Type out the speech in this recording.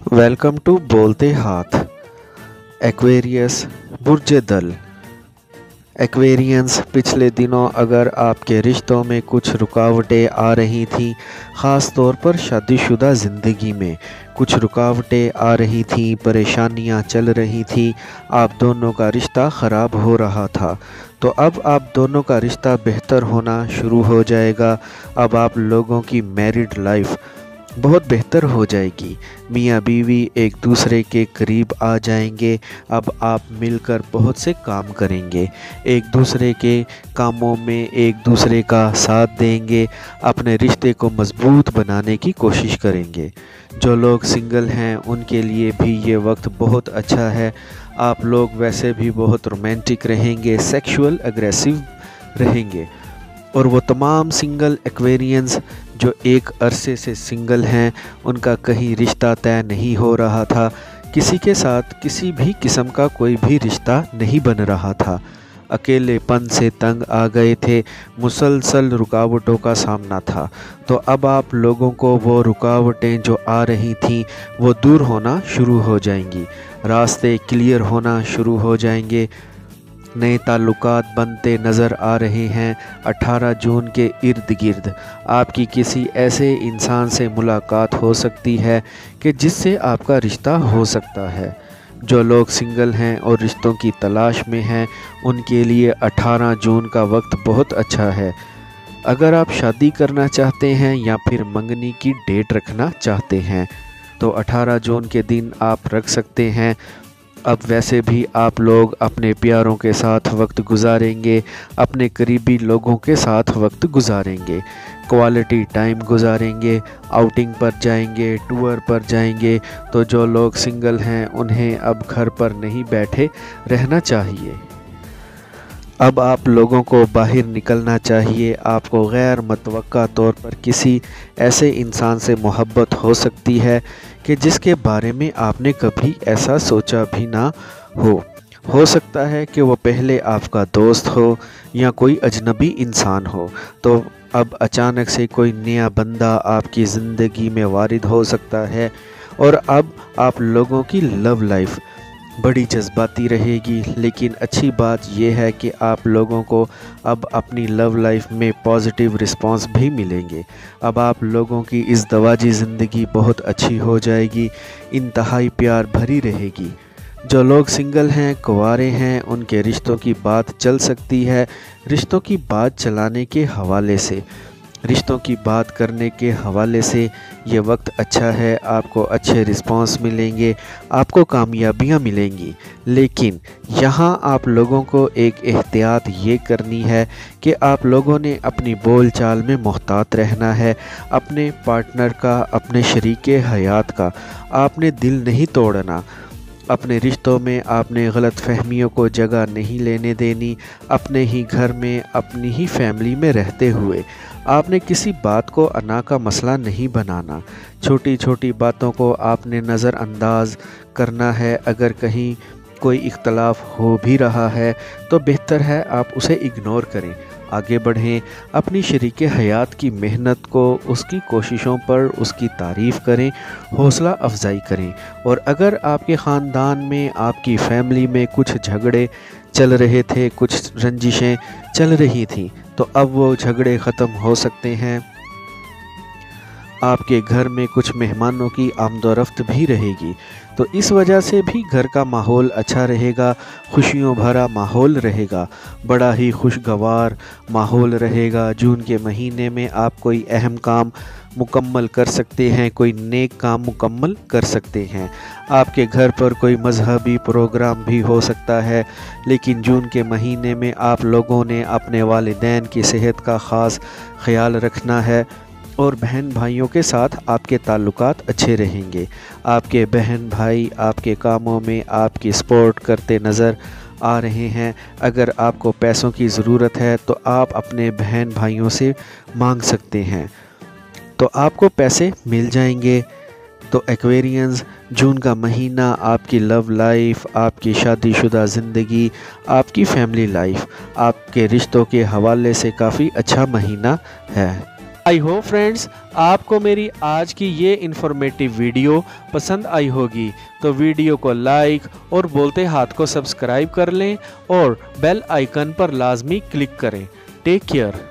Welcome to बोलते हाथ। Aquarius बुर्ज दल। एक्वेरियंस, पिछले दिनों अगर आपके रिश्तों में कुछ रुकावटें आ रही थीं, ख़ास तौर पर शादीशुदा ज़िंदगी में कुछ रुकावटें आ रही थीं, परेशानियां चल रही थीं, आप दोनों का रिश्ता ख़राब हो रहा था, तो अब आप दोनों का रिश्ता बेहतर होना शुरू हो जाएगा। अब आप लोगों की मैरिड लाइफ बहुत बेहतर हो जाएगी। मियाँ बीवी एक दूसरे के करीब आ जाएंगे। अब आप मिलकर बहुत से काम करेंगे, एक दूसरे के कामों में एक दूसरे का साथ देंगे, अपने रिश्ते को मजबूत बनाने की कोशिश करेंगे। जो लोग सिंगल हैं उनके लिए भी ये वक्त बहुत अच्छा है। आप लोग वैसे भी बहुत रोमांटिक रहेंगे, सेक्सुअल एग्रेसिव रहेंगे। और वो तमाम सिंगल एक्वेरियंस जो एक अरसे से सिंगल हैं, उनका कहीं रिश्ता तय नहीं हो रहा था, किसी के साथ किसी भी किस्म का कोई भी रिश्ता नहीं बन रहा था, अकेलेपन से तंग आ गए थे, मुसलसल रुकावटों का सामना था, तो अब आप लोगों को वो रुकावटें जो आ रही थीं वो दूर होना शुरू हो जाएंगी, रास्ते क्लियर होना शुरू हो जाएंगे। नए ताल्लुकात बनते नज़र आ रहे हैं। 18 जून के इर्द गिर्द आपकी किसी ऐसे इंसान से मुलाकात हो सकती है कि जिससे आपका रिश्ता हो सकता है। जो लोग सिंगल हैं और रिश्तों की तलाश में हैं, उनके लिए 18 जून का वक्त बहुत अच्छा है। अगर आप शादी करना चाहते हैं या फिर मंगनी की डेट रखना चाहते हैं तो 18 जून के दिन आप रख सकते हैं। अब वैसे भी आप लोग अपने प्यारों के साथ वक्त गुजारेंगे, अपने करीबी लोगों के साथ वक्त गुजारेंगे, क्वालिटी टाइम गुजारेंगे, आउटिंग पर जाएंगे, टूर पर जाएंगे। तो जो लोग सिंगल हैं उन्हें अब घर पर नहीं बैठे रहना चाहिए। अब आप लोगों को बाहर निकलना चाहिए। आपको गैर मुतवक्का तौर पर किसी ऐसे इंसान से मोहब्बत हो सकती है कि जिसके बारे में आपने कभी ऐसा सोचा भी ना हो सकता है कि वो पहले आपका दोस्त हो या कोई अजनबी इंसान हो। तो अब अचानक से कोई नया बंदा आपकी ज़िंदगी में वारिद हो सकता है और अब आप लोगों की लव लाइफ बड़ी जज्बाती रहेगी। लेकिन अच्छी बात यह है कि आप लोगों को अब अपनी लव लाइफ में पॉजिटिव रिस्पांस भी मिलेंगे। अब आप लोगों की इस दवाजी ज़िंदगी बहुत अच्छी हो जाएगी, इंतहाई प्यार भरी रहेगी। जो लोग सिंगल हैं, कुंवारे हैं, उनके रिश्तों की बात चल सकती है। रिश्तों की बात चलाने के हवाले से, रिश्तों की बात करने के हवाले से ये वक्त अच्छा है। आपको अच्छे रिस्पांस मिलेंगे, आपको कामयाबियां मिलेंगी। लेकिन यहाँ आप लोगों को एक एहतियात ये करनी है कि आप लोगों ने अपनी बोल चाल में मोहतात रहना है। अपने पार्टनर का, अपने शरीके हयात का आपने दिल नहीं तोड़ना। अपने रिश्तों में आपने गलत फहमियों को जगह नहीं लेने देनी। अपने ही घर में, अपनी ही फैमिली में रहते हुए आपने किसी बात को अना का मसला नहीं बनाना। छोटी छोटी बातों को आपने नज़रअंदाज करना है। अगर कहीं कोई इख्तलाफ हो भी रहा है तो बेहतर है आप उसे इग्नोर करें, आगे बढ़ें। अपनी शरीके हयात की मेहनत को, उसकी कोशिशों पर उसकी तारीफ़ करें, हौसला अफजाई करें। और अगर आपके ख़ानदान में, आपकी फैमिली में कुछ झगड़े चल रहे थे, कुछ रंजिशें चल रही थीं, तो अब वो झगड़े ख़त्म हो सकते हैं। आपके घर में कुछ मेहमानों की आमदोरफ्त भी रहेगी, तो इस वजह से भी घर का माहौल अच्छा रहेगा, खुशियों भरा माहौल रहेगा, बड़ा ही खुशगवार माहौल रहेगा। जून के महीने में आप कोई अहम काम मुकम्मल कर सकते हैं, कोई नेक काम मुकम्मल कर सकते हैं। आपके घर पर कोई मजहबी प्रोग्राम भी हो सकता है। लेकिन जून के महीने में आप लोगों ने अपने वालिदैन की सेहत का ख़ास ख्याल रखना है और बहन भाइयों के साथ आपके ताल्लुकात अच्छे रहेंगे। आपके बहन भाई आपके कामों में आपकी सपोर्ट करते नज़र आ रहे हैं। अगर आपको पैसों की ज़रूरत है तो आप अपने बहन भाइयों से मांग सकते हैं, तो आपको पैसे मिल जाएंगे। तो एक्वेरियंस, जून का महीना आपकी लव लाइफ, आपकी शादीशुदा ज़िंदगी, आपकी फैमिली लाइफ, आपके रिश्तों के हवाले से काफ़ी अच्छा महीना है। आई होप फ्रेंड्स आपको मेरी आज की ये इन्फॉर्मेटिव वीडियो पसंद आई होगी, तो वीडियो को लाइक और बोलते हाथ को सब्सक्राइब कर लें और बेल आइकन पर लाजमी क्लिक करें। Take care.